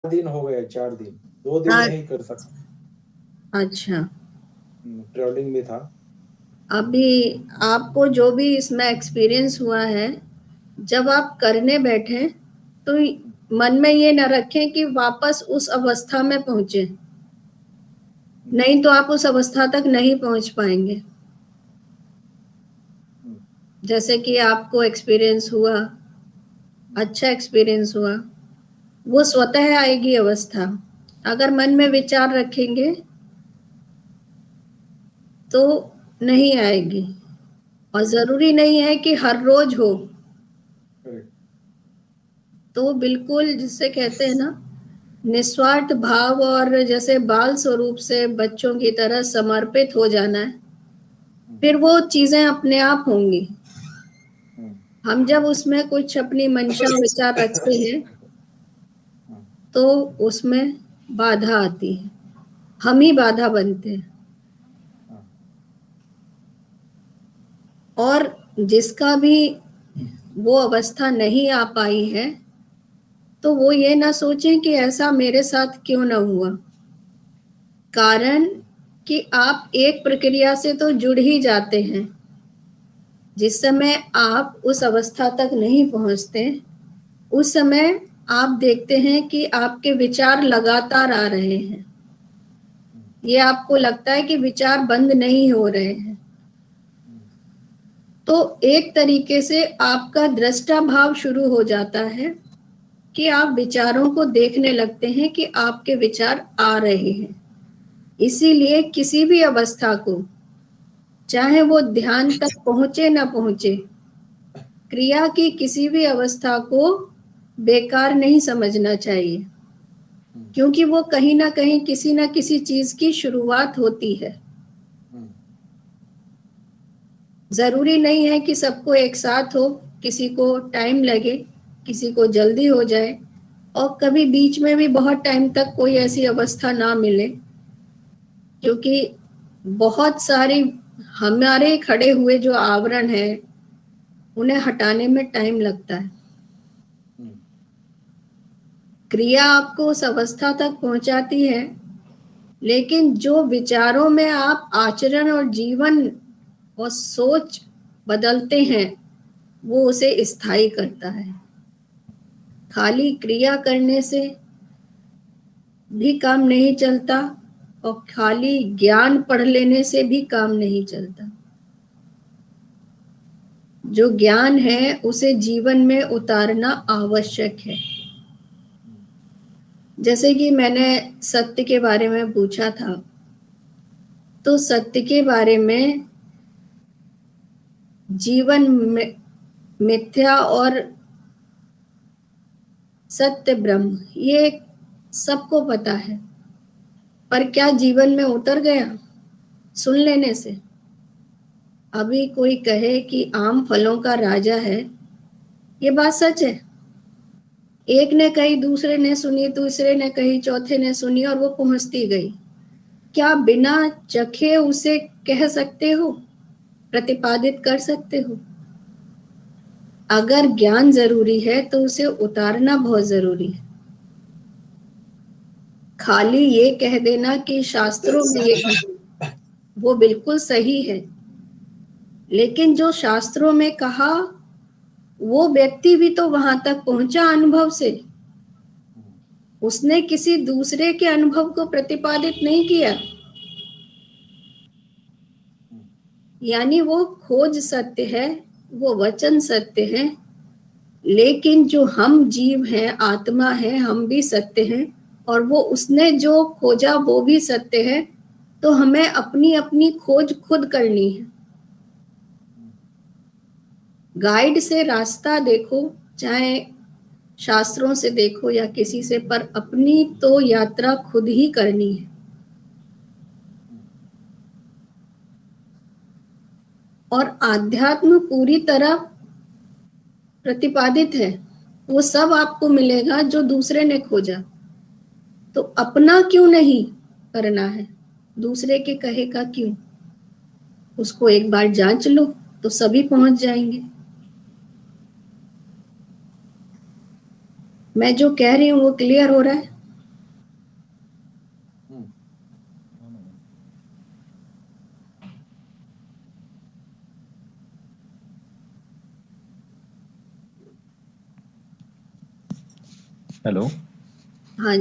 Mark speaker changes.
Speaker 1: दिन हो गए, 4 दिन, 2 दिन
Speaker 2: हाँ।
Speaker 1: नहीं कर सकता।
Speaker 2: अच्छा,
Speaker 1: ट्रेवलिंग भी था।
Speaker 2: अभी आपको जो भी इसमें एक्सपीरियंस हुआ है, जब आप करने बैठे तो मन में ये न रखें कि वापस उस अवस्था में पहुंचे, नहीं तो आप उस अवस्था तक नहीं पहुंच पाएंगे। जैसे कि आपको एक्सपीरियंस हुआ, अच्छा एक्सपीरियंस हुआ, वो स्वतः आएगी अवस्था। अगर मन में विचार रखेंगे तो नहीं आएगी, और जरूरी नहीं है कि हर रोज हो।
Speaker 1: करेक्ट।
Speaker 2: तो बिल्कुल, जिसे कहते हैं ना, निस्वार्थ भाव और जैसे बाल स्वरूप से बच्चों की तरह समर्पित हो जाना है, फिर वो चीजें अपने आप होंगी। हम जब उसमें कुछ अपनी मंशा विचार रखते हैं तो उसमें बाधा आती है, हम ही बाधा बनते हैं। और जिसका भी वो अवस्था नहीं आ पाई है, तो वो ये ना सोचें कि ऐसा मेरे साथ क्यों ना हुआ। कारण कि आप एक प्रक्रिया से तो जुड़ ही जाते हैं। जिस समय आप उस अवस्था तक नहीं पहुंचते, उस समय आप देखते हैं कि आपके विचार लगातार आ रहे हैं। ये आपको लगता है कि विचार बंद नहीं हो रहे हैं। तो एक तरीके से आपका दृष्टा भाव शुरू हो जाता है कि आप विचारों को देखने लगते हैं कि आपके विचार आ रहे हैं। इसीलिए किसी भी अवस्था को, चाहे वो ध्यान तक पहुंचे ना पहुंचे, क्रिया की किसी भी अवस्था को बेकार नहीं समझना चाहिए, क्योंकि वो कहीं ना कहीं किसी ना किसी चीज की शुरुआत होती है। जरूरी नहीं है कि सबको एक साथ हो, किसी को टाइम लगे, किसी को जल्दी हो जाए, और कभी बीच में भी बहुत टाइम तक कोई ऐसी अवस्था ना मिले, क्योंकि बहुत सारी हमारे खड़े हुए जो आवरण है उन्हें हटाने में टाइम लगता है। क्रिया आपको उस अवस्था तक पहुंचाती है, लेकिन जो विचारों में आप आचरण और जीवन और सोच बदलते हैं, वो उसे स्थायी करता है। खाली क्रिया करने से भी काम नहीं चलता, और खाली ज्ञान पढ़ लेने से भी काम नहीं चलता। जो ज्ञान है उसे जीवन में उतारना आवश्यक है। जैसे कि मैंने सत्य के बारे में पूछा था, तो सत्य के बारे में जीवन में मिथ्या और सत्य ब्रह्म, ये सबको पता है, पर क्या जीवन में उतर गया सुन लेने से? अभी कोई कहे कि आम फलों का राजा है, ये बात सच है। एक ने कही, दूसरे ने सुनी, तीसरे ने कही, चौथे ने सुनी, और वो पहुंचती गई। क्या बिना चखे उसे कह सकते हो, प्रतिपादित कर सकते हो? अगर ज्ञान जरूरी है तो उसे उतारना बहुत जरूरी है। खाली ये कह देना कि शास्त्रों में ये, वो बिल्कुल सही है, लेकिन जो शास्त्रों में कहा, वो व्यक्ति भी तो वहां तक पहुंचा अनुभव से। उसने किसी दूसरे के अनुभव को प्रतिपादित नहीं किया। यानी वो खोज सत्य है, वो वचन सत्य है, लेकिन जो हम जीव हैं, आत्मा है, हम भी सत्य हैं, और वो उसने जो खोजा वो भी सत्य है। तो हमें अपनी अपनी खोज खुद करनी है। गाइड से रास्ता देखो, चाहे शास्त्रों से देखो या किसी से, पर अपनी तो यात्रा खुद ही करनी है। और आध्यात्म पूरी तरह प्रतिपादित है, वो सब आपको मिलेगा जो दूसरे ने खोजा। तो अपना क्यों नहीं करना है, दूसरे के कहे का क्यों? उसको एक बार जांच लो तो सभी पहुंच जाएंगे। मैं जो कह रही हूँ वो क्लियर हो रहा है?
Speaker 3: हेलो।
Speaker 2: हाँ